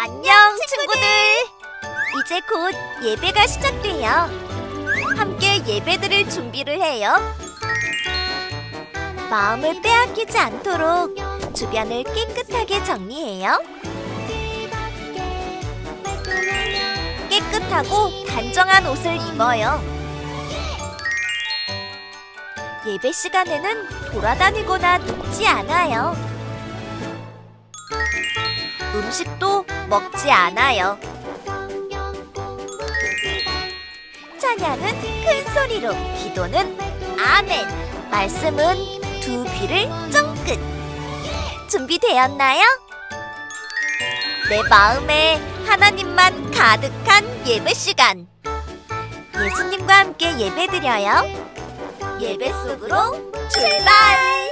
안녕, 친구들! 이제 곧 예배가 시작돼요. 함께 예배드릴 준비를 해요. 마음을 빼앗기지 않도록 주변을 깨끗하게 정리해요. 깨끗하고 단정한 옷을 입어요. 예배 시간에는 돌아다니거나 눕지 않아요. 음식도 먹지 않아요. 찬양은 큰 소리로, 기도는 아멘, 말씀은 두 귀를 쫑긋. 준비되었나요? 내 마음에 하나님만 가득한 예배 시간. 예수님과 함께 예배드려요. 예배 속으로 출발!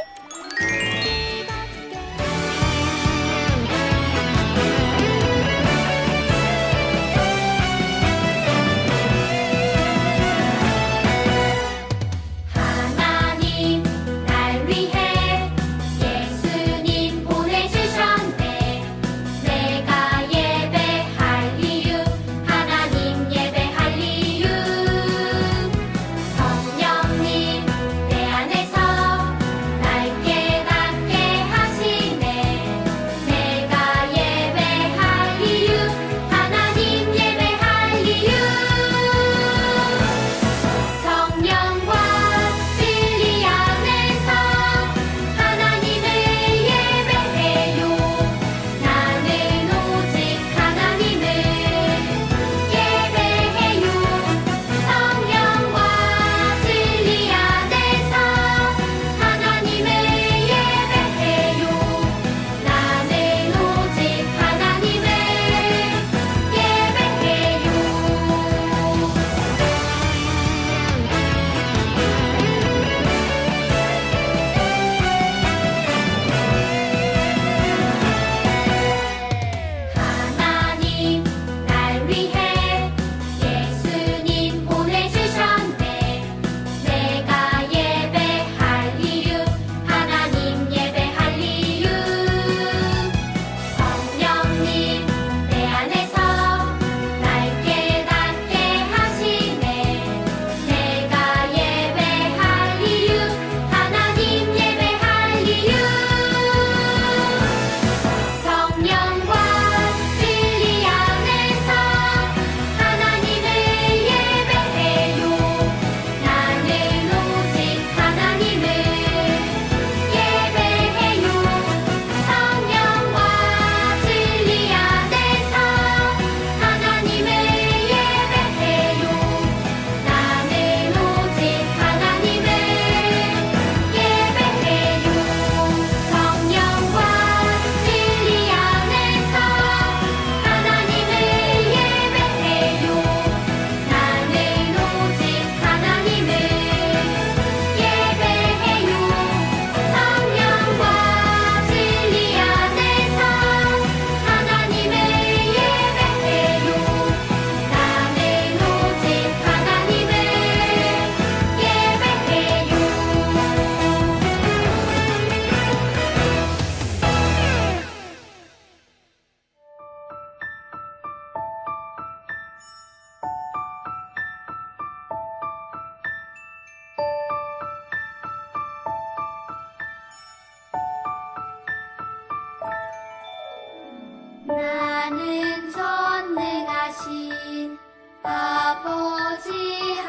나는 전능하신 아버지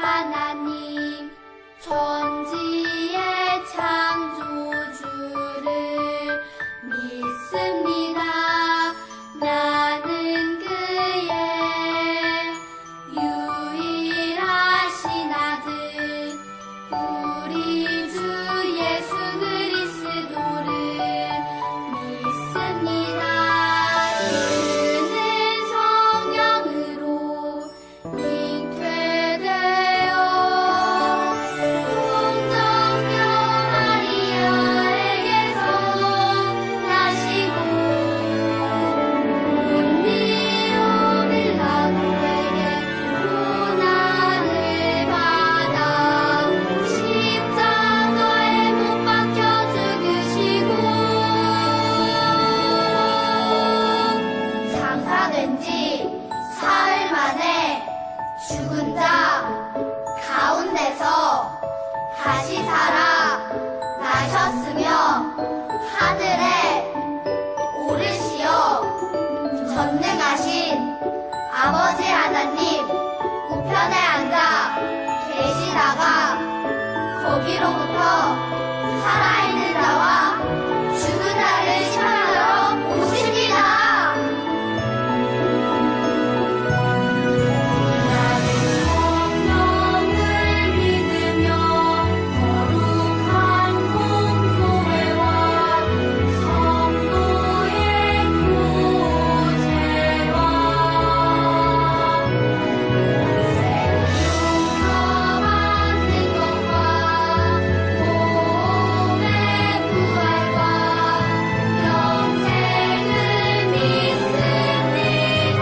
하나님, 천지의 창조주를 믿습니다. 나는 그의 유일하신 아들, 우리 주 예수 그리스도를 믿습니다. 성령으로 잉태되어 전능하신 아버지 하나님 우편에 앉아 계시다가 거기로부터 살아있는 자와 죽은 자를 심판하러 오십니다. 성령을 믿으며 거룩한 공교회와 성도의 교제와 용서받는 것과 몸의 부활과 영생을 믿습니다.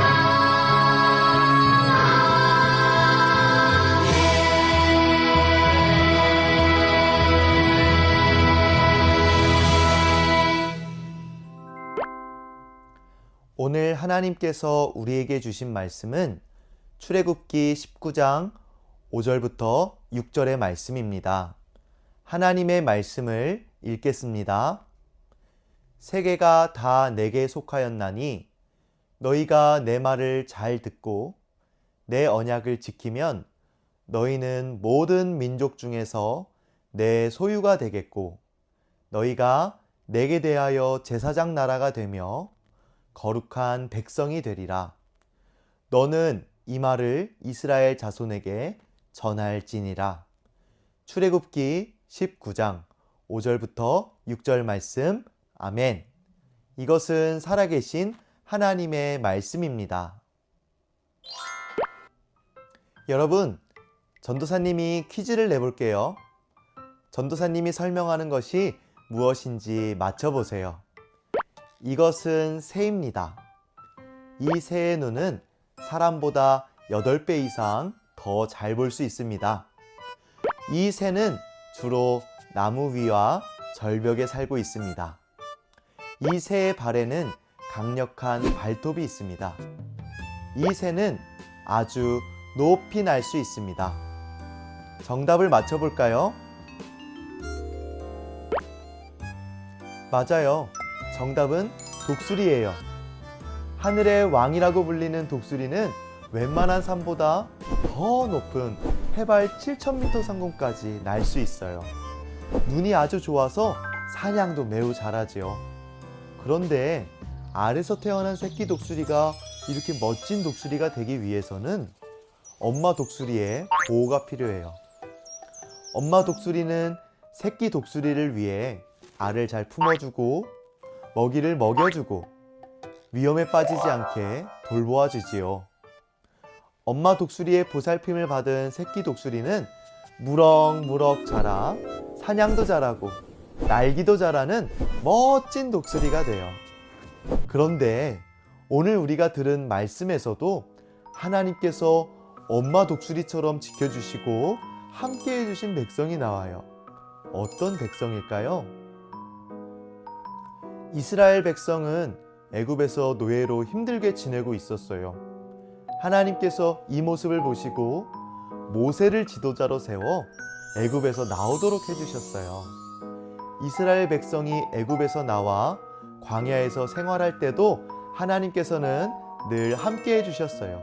오늘 하나님께서 우리에게 주신 말씀은 출애굽기 19장 5절부터 6절의 말씀입니다. 하나님의 말씀을 읽겠습니다. 세계가 다 내게 속하였나니 너희가 내 말을 잘 듣고 내 언약을 지키면 너희는 모든 민족 중에서 내 소유가 되겠고 너희가 내게 대하여 제사장 나라가 되며 거룩한 백성이 되리라. 너는 이 말을 이스라엘 자손에게 전할지니라. 출애굽기 19장 5절부터 6절 말씀. 아멘. 이것은 살아계신 하나님의 말씀입니다. 여러분, 전도사님이 퀴즈를 내볼게요. 전도사님이 설명하는 것이 무엇인지 맞춰보세요. 이것은 새입니다. 이 새의 눈은 사람보다 8배 이상 더 잘 볼 수 있습니다. 이 새는 주로 나무 위와 절벽에 살고 있습니다. 이 새의 발에는 강력한 발톱이 있습니다. 이 새는 아주 높이 날 수 있습니다. 정답을 맞춰볼까요? 맞아요. 정답은 독수리예요. 하늘의 왕이라고 불리는 독수리는 웬만한 산보다 더 높은 해발 7,000m 상공까지 날 수 있어요. 눈이 아주 좋아서 사냥도 매우 잘하지요. 그런데 알에서 태어난 새끼 독수리가 이렇게 멋진 독수리가 되기 위해서는 엄마 독수리의 보호가 필요해요. 엄마 독수리는 새끼 독수리를 위해 알을 잘 품어주고 먹이를 먹여주고 위험에 빠지지 않게 돌보아주지요. 엄마 독수리의 보살핌을 받은 새끼 독수리는 무럭무럭 자라 사냥도 잘하고 날기도 잘하는 멋진 독수리가 돼요. 그런데 오늘 우리가 들은 말씀에서도 하나님께서 엄마 독수리처럼 지켜주시고 함께 해주신 백성이 나와요. 어떤 백성일까요? 이스라엘 백성은 애굽에서 노예로 힘들게 지내고 있었어요. 하나님께서 이 모습을 보시고 모세를 지도자로 세워 애굽에서 나오도록 해주셨어요. 이스라엘 백성이 애굽에서 나와 광야에서 생활할 때도 하나님께서는 늘 함께 해주셨어요.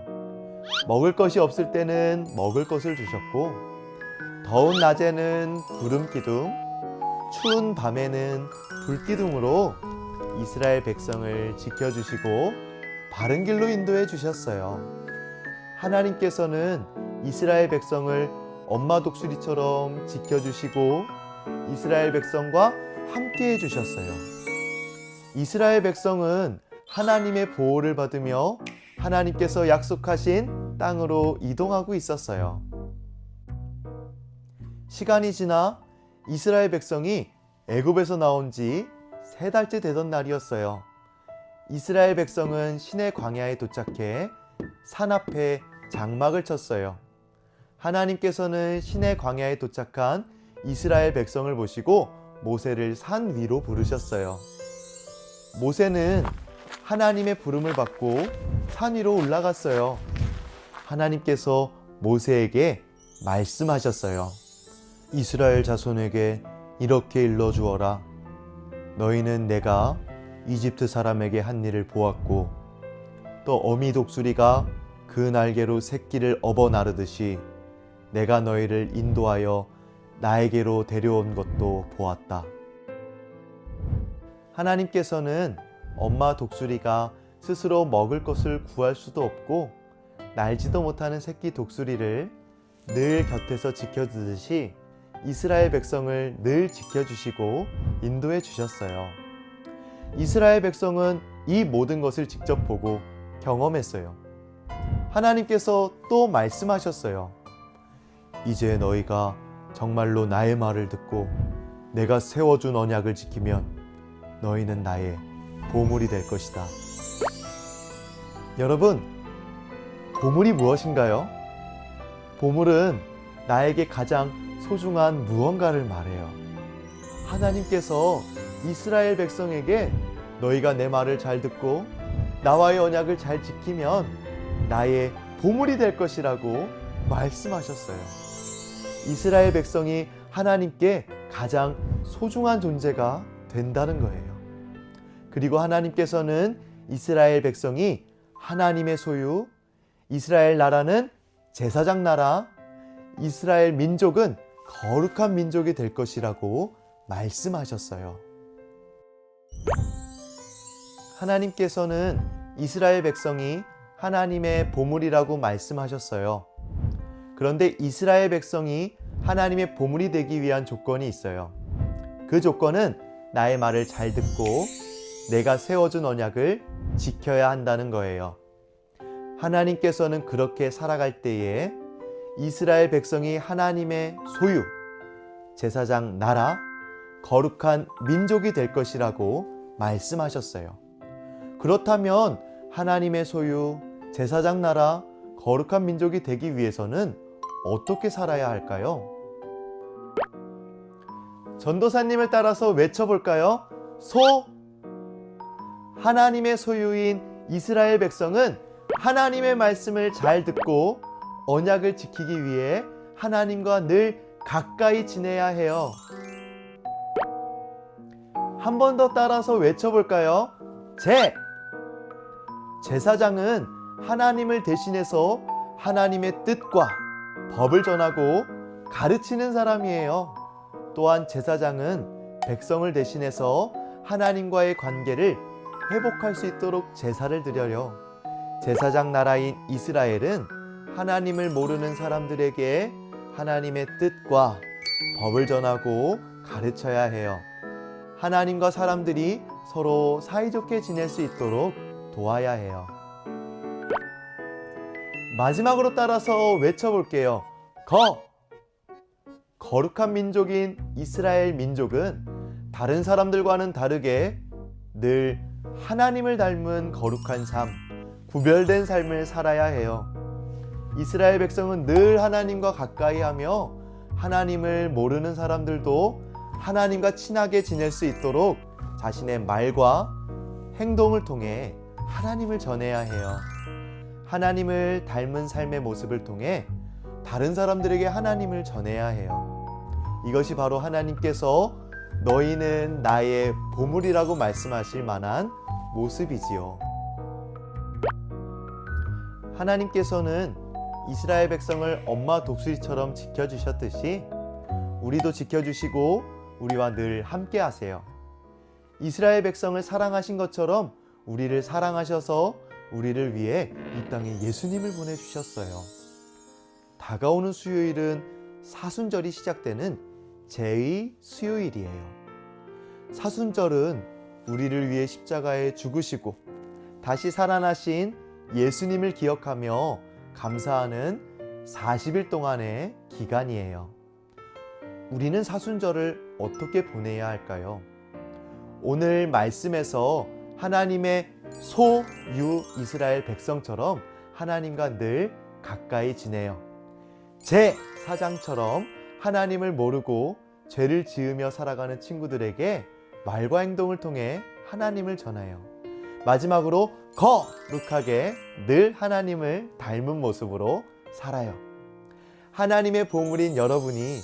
먹을 것이 없을 때는 먹을 것을 주셨고, 더운 낮에는 구름 기둥, 추운 밤에는 불 기둥으로 이스라엘 백성을 지켜주시고 바른 길로 인도해 주셨어요. 하나님께서는 이스라엘 백성을 엄마 독수리처럼 지켜주시고 이스라엘 백성과 함께 해주셨어요. 이스라엘 백성은 하나님의 보호를 받으며 하나님께서 약속하신 땅으로 이동하고 있었어요. 시간이 지나 이스라엘 백성이 애굽에서 나온 지 3달째 되던 날이었어요. 이스라엘 백성은 시내 광야에 도착해 산 앞에 장막을 쳤어요. 하나님께서는 시내 광야에 도착한 이스라엘 백성을 보시고 모세를 산 위로 부르셨어요. 모세는 하나님의 부름을 받고 산 위로 올라갔어요. 하나님께서 모세에게 말씀하셨어요. 이스라엘 자손에게 이렇게 일러주어라. 너희는 내가 이집트 사람에게 한 일을 보았고 또 어미 독수리가 그 날개로 새끼를 업어 나르듯이 내가 너희를 인도하여 나에게로 데려온 것도 보았다. 하나님께서는 엄마 독수리가 스스로 먹을 것을 구할 수도 없고 날지도 못하는 새끼 독수리를 늘 곁에서 지켜주듯이 이스라엘 백성을 늘 지켜주시고 인도해 주셨어요. 이스라엘 백성은 이 모든 것을 직접 보고 경험했어요. 하나님께서 또 말씀하셨어요. 이제 너희가 정말로 나의 말을 듣고 내가 세워준 언약을 지키면 너희는 나의 보물이 될 것이다. 여러분, 보물이 무엇인가요? 보물은 나에게 가장 소중한 무언가를 말해요. 하나님께서 이스라엘 백성에게 너희가 내 말을 잘 듣고 나와의 언약을 잘 지키면 나의 보물이 될 것이라고 말씀하셨어요. 이스라엘 백성이 하나님께 가장 소중한 존재가 된다는 거예요. 그리고 하나님께서는 이스라엘 백성이 하나님의 소유, 이스라엘 나라는 제사장 나라, 이스라엘 민족은 거룩한 민족이 될 것이라고 말씀하셨어요. 하나님께서는 이스라엘 백성이 하나님의 보물이라고 말씀하셨어요. 그런데 이스라엘 백성이 하나님의 보물이 되기 위한 조건이 있어요. 그 조건은 나의 말을 잘 듣고 내가 세워준 언약을 지켜야 한다는 거예요. 하나님께서는 그렇게 살아갈 때에 이스라엘 백성이 하나님의 소유, 제사장 나라, 거룩한 민족이 될 것이라고 말씀하셨어요. 그렇다면 하나님의 소유, 제사장 나라, 거룩한 민족이 되기 위해서는 어떻게 살아야 할까요? 전도사님을 따라서 외쳐볼까요? 하나님의 소유인 이스라엘 백성은 하나님의 말씀을 잘 듣고 언약을 지키기 위해 하나님과 늘 가까이 지내야 해요. 한 번 더 따라서 외쳐볼까요? 제사장은 하나님을 대신해서 하나님의 뜻과 법을 전하고 가르치는 사람이에요. 또한 제사장은 백성을 대신해서 하나님과의 관계를 회복할 수 있도록 제사를 드려요. 제사장 나라인 이스라엘은 하나님을 모르는 사람들에게 하나님의 뜻과 법을 전하고 가르쳐야 해요. 하나님과 사람들이 서로 사이좋게 지낼 수 있도록 도와야 해요. 마지막으로 따라서 외쳐볼게요. 거룩한 민족인 이스라엘 민족은 다른 사람들과는 다르게 늘 하나님을 닮은 거룩한 삶, 구별된 삶을 살아야 해요. 이스라엘 백성은 늘 하나님과 가까이 하며 하나님을 모르는 사람들도 하나님과 친하게 지낼 수 있도록 자신의 말과 행동을 통해 하나님을 전해야 해요. 하나님을 닮은 삶의 모습을 통해 다른 사람들에게 하나님을 전해야 해요. 이것이 바로 하나님께서 너희는 나의 보물이라고 말씀하실 만한 모습이지요. 하나님께서는 이스라엘 백성을 엄마 독수리처럼 지켜주셨듯이 우리도 지켜주시고 우리와 늘 함께 하세요. 이스라엘 백성을 사랑하신 것처럼 우리를 사랑하셔서 우리를 위해 이 땅에 예수님을 보내주셨어요. 다가오는 수요일은 사순절이 시작되는 제2 수요일이에요. 사순절은 우리를 위해 십자가에 죽으시고 다시 살아나신 예수님을 기억하며 감사하는 40일 동안의 기간이에요. 우리는 사순절을 어떻게 보내야 할까요? 오늘 말씀에서 하나님의 소유 이스라엘 백성처럼 하나님과 늘 가까이 지내요. 제사장처럼 하나님을 모르고 죄를 지으며 살아가는 친구들에게 말과 행동을 통해 하나님을 전해요. 마지막으로 거룩하게 늘 하나님을 닮은 모습으로 살아요. 하나님의 보물인 여러분이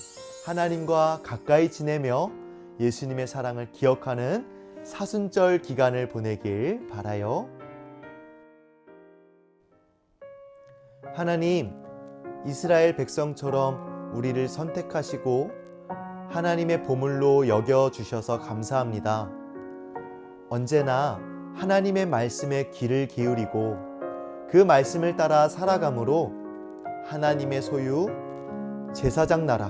하나님과 가까이 지내며 예수님의 사랑을 기억하는 사순절 기간을 보내길 바라요. 하나님, 이스라엘 백성처럼 우리를 선택하시고 하나님의 보물로 여겨 주셔서 감사합니다. 언제나 하나님의 말씀에 귀를 기울이고 그 말씀을 따라 살아감으로 하나님의 소유, 제사장 나라,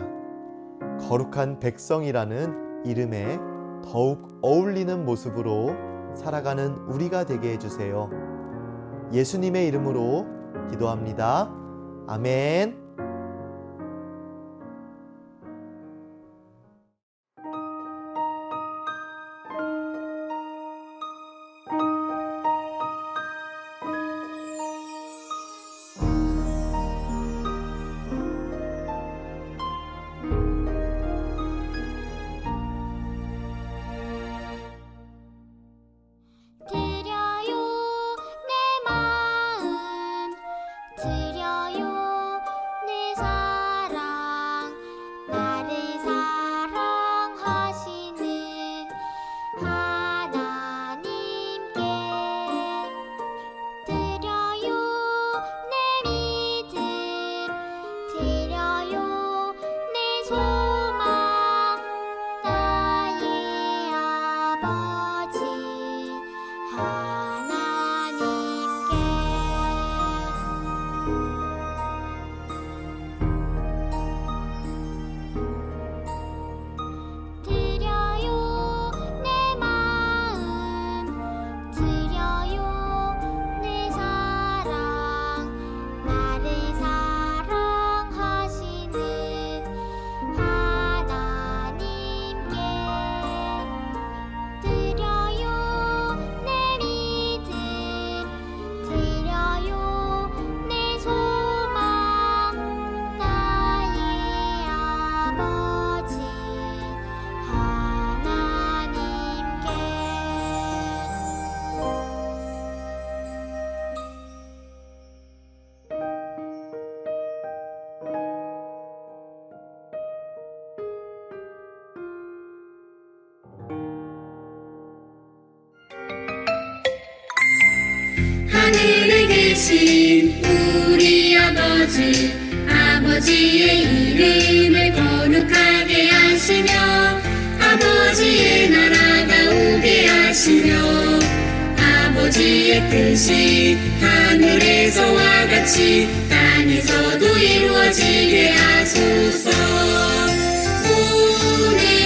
거룩한 백성이라는 이름에 더욱 어울리는 모습으로 살아가는 우리가 되게 해주세요. 예수님의 이름으로 기도합니다. 아멘. 드려요 내 마음 드려요 내 사랑 나를 사랑하시는 하나님께 드려요 내 믿음 드려요 내 소망 나의 아버지 하나님께 드려요 내 마음 드려요 내 사랑 나를 사랑하시는 하나님께 드려요 내 믿음 드려요 내 소망 나의 아버지 하나님께 하늘에 계신 우리 아버지 아버지의 이름을 거룩하게 하시며 아버지의 나라가 오게 하시며 아버지의 뜻이 하늘에서와 같이 땅에서도 이루어지게 하소서. 오늘